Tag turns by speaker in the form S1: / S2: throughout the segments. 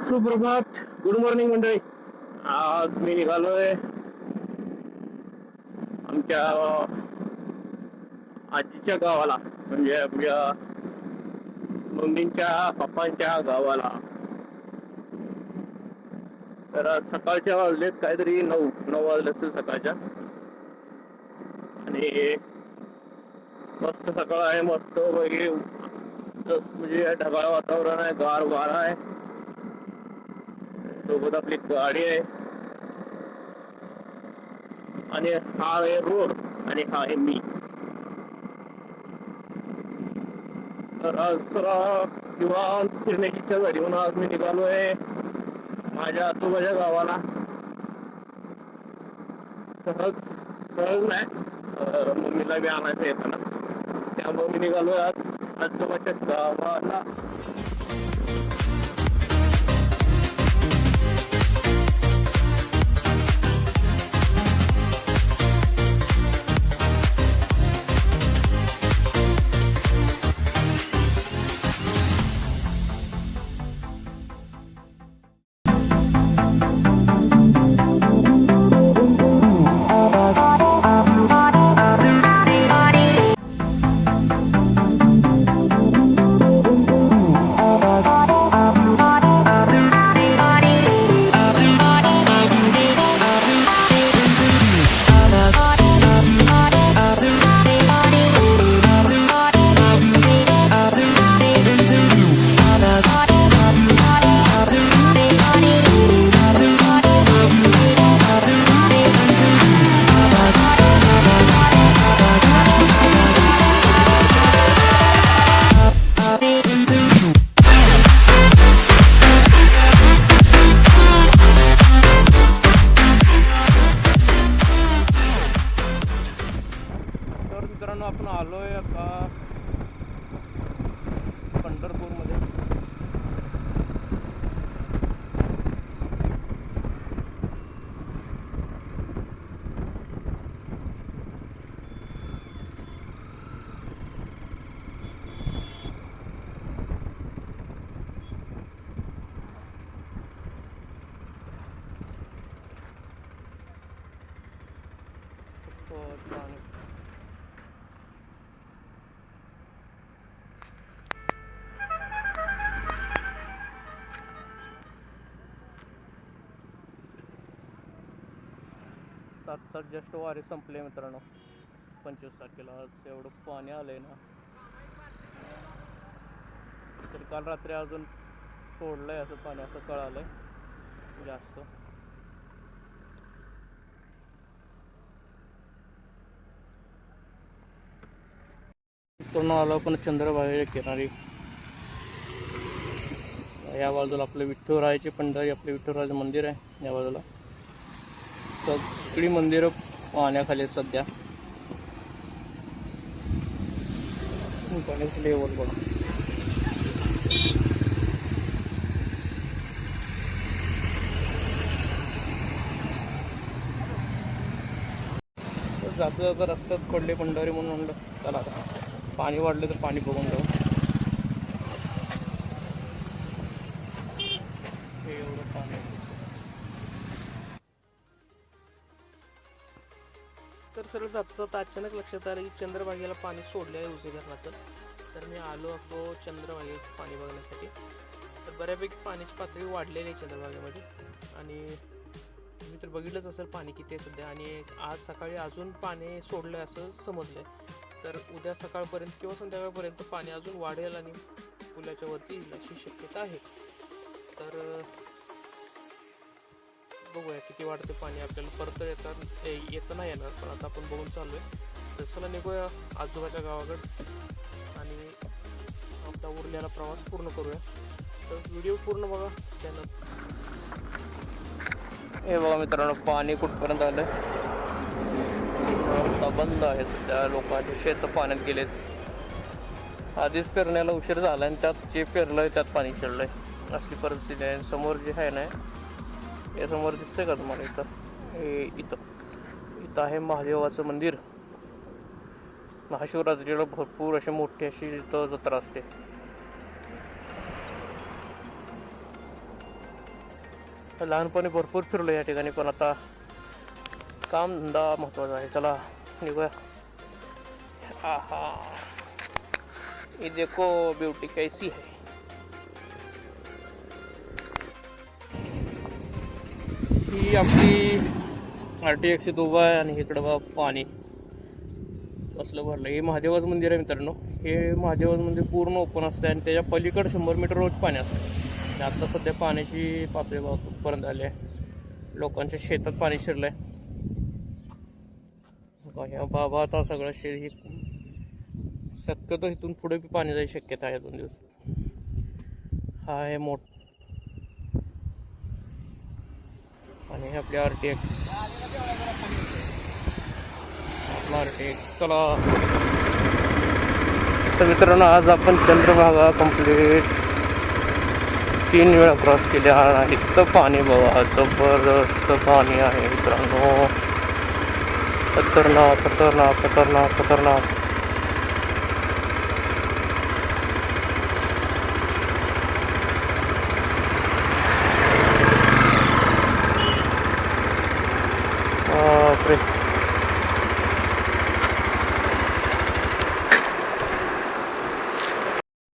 S1: सुप्रभात, good morning मंडळी. आज मी निघालोय आमच्या आजीच्या गावाला, म्हणजे आपल्या मम्मींच्या पप्पांच्या गावाला. तर आज सकाळच्या वाजलेत काहीतरी 9 वाजले असतील सकाळच्या. आणि मस्त सकाळ आहे, मस्त वगैरे म्हणजे ढगाळ वातावरण आहे, गार वारा आहे, सोबत आपली गाडी आहे, आणि हा आहे रोड आणि हा आहे मी. तर आज जरा किंवा फिरण्याची इच्छा झाली म्हणून आज मी निघालोय माझ्या आजोबाच्या गावाला. सहज नाही, मम्मीला बी आणायचं येताना, त्यामुळे मी निघालोय आज आजोबाच्या गावाला. मित्रांनो, आपण आलोय आता पंढरपूरमध्ये. आता जस्ट वारे संपले मित्रांनो, 25 तारखेला. आज एवढं पाणी आलंय ना, तर काल रात्री अजून सोडलंय असं पाणी, असं कळालंय जास्त. पूर्ण आलो पण चंद्रभागेच्या किनारी. या बाजूला आपलं विठ्ठलरायाची पंढरी, आपलं विठ्ठलरायाचं मंदिर आहे या बाजूला. सगळी मंदिरं पाण्याखाली सध्या. पाण्याचं लेवल बघा. जाता जाता रस्त्यात पडले पंढरी म्हणून म्हणलं चला आता पाणी वाढलं तर पाणी बघून जाऊ. हे एवढं पाणी. तर सरळ जाता जाता अचानक लक्षात आलं की चंद्रभागेला पाणी सोडलं आहे उजे धरणाचं. तर मी आलो असतो चंद्रभागेचं पाणी बघण्यासाठी. तर बऱ्यापैकी पाण्याची पातळी वाढलेली आहे चंद्रभागेमध्ये, आणि तुम्ही तर बघितलंच असेल पाणी किती आहे सध्या. आणि आज सकाळी अजून पाणी सोडलं आहे असं समजलं आहे. तर उद्या सकाळपर्यंत किंवा संध्याकाळपर्यंत पाणी अजून वाढेल आणि पुलाच्या वरती येईल अशी शक्यता आहे. तर बघूया किती वाढतं पाणी. आपल्याला परत येतं नाही येणार, पण आता आपण बघून चालू आहे. तर चला निघूया आजोबाच्या गावाकडे आणि आपला उरलेला प्रवास पूर्ण करूया. तर व्हिडिओ पूर्ण बघा चॅनल. हे बघा मित्रांनो, पाणी कुठपर्यंत आलं. बंद आहे सध्या, लोकांचे शेत पाण्यात गेलेत. आधीच पेरण्याला उशीर झाला आणि त्यात जे पेरलंय त्यात पाणी शिरलंय, अशी परिस्थिती आहे. समोर जे आहे ना, या समोर दिसतंय का तुम्हाला, इथं आहे महादेवाचं मंदिर. महाशिवरात्रीला भरपूर अशी मोठी अशी इथं जत्रा असते. लहानपणी भरपूर फिरलो या ठिकाणी, पण आता काम धंदा महत्वाचा आहे. चला निघूया. आहा, ये देखो ब्यूटी कैसी है. ही आपली RTX उभा आहे आणि इकडं बघा पाणी कसलं भरलं. हे महादेवाचं मंदिर आहे मित्रांनो. हे महादेवाचं मंदिर पूर्ण ओपन असतं आणि त्याच्या पलीकडे 100 मीटर रोज पाणी असतं. आता सध्या पाण्याची पातळी कुठपर्यंत आली आहे. लोकांच्या शेतात पाणी शिरलं आहे. बाबा आता सगळं शक्यतो इथून पुढे पाणी जायची शक्यता आहे 2 दिवस. हा आहे आणि हे आपली RTX. चला तर मित्रांनो, आज आपण चंद्रभागा कंप्लीट 3 वेळा क्रॉस केल्या आहेत. तर पाणी बघा, जबरदस्त पाणी आहे मित्रांनो. खतरनाक खतरनाक खतरनाक खतरनाक. बापरे.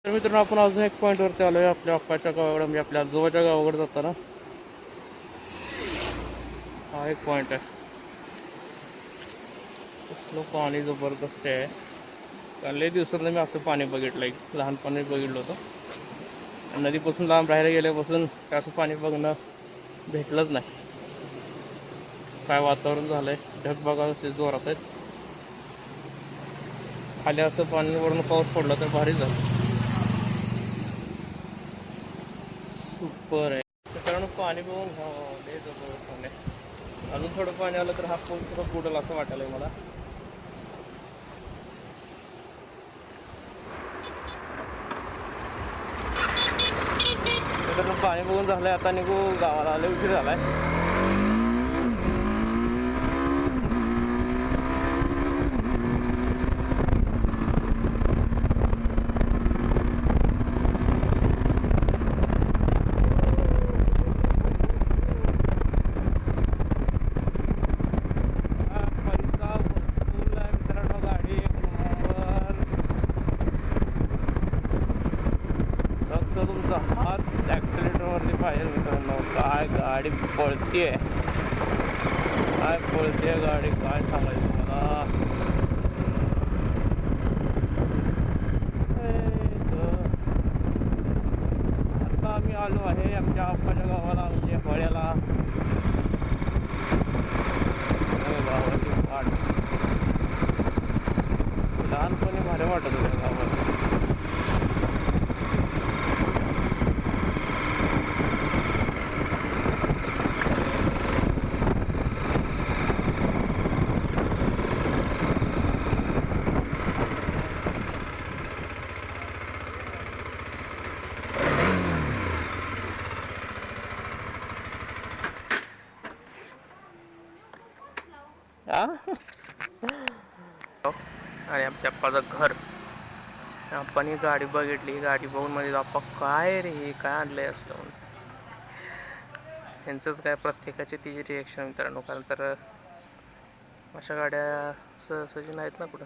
S1: तर मित्रांनो, आपण अजून एक पॉईंटवरती आलो आहे. आपल्या अप्पाच्या गावाकडे, म्हणजे आपल्या आजोबाच्या गावाकडे जाताना हा एक पॉईंट आहे. कसलं पाणी जबरदस्त आहे. लय दिवसांना मी असं पाणी बघितलं. लहानपणी बघितलं होतं. नदीपासून लांब राहायला गेल्यापासून असं पाणी बघणं भेटलंच नाही. काय वातावरण झालंय. ढग बघा असे जोरात आहेत. खाली असं पाणी वरून पाऊस पडला तर भारी झालं. सुपर आहे. कारण पाणी बघून लय जबरदस्त पाणी आहे. अजून थोडं पाणी आलं तर हा पूल सुद्धा बुडेल असं वाटायलंय मला. मित्रांनो, पाणी बघून झालंय. आता निघू गावाला. आले उशीर झालाय. तुमचा हात ॲक्सिलेटरवरती पाहिजे मित्रांनो. काय गाडी पळतीये, काय पळते गाडी, काय सांगायचं मला. आता आम्ही आलो आहे आमच्या आप्पाच्या गावाला, म्हणजे फळ्याला. गावाची वाट लहानपणी भारी वाटत होते गावाला. आणि आमच्या आप्पाचं घर. आपण ही गाडी बघितली. गाडी बघून म्हणजे आप्पा काय रे, काय आणलंय असलं म्हणून. यांचंच काय, प्रत्येकाची तिची रिॲक्शन मित्रांनो. कारण तर अशा गाड्या सहजी नाहीत ना कुठं.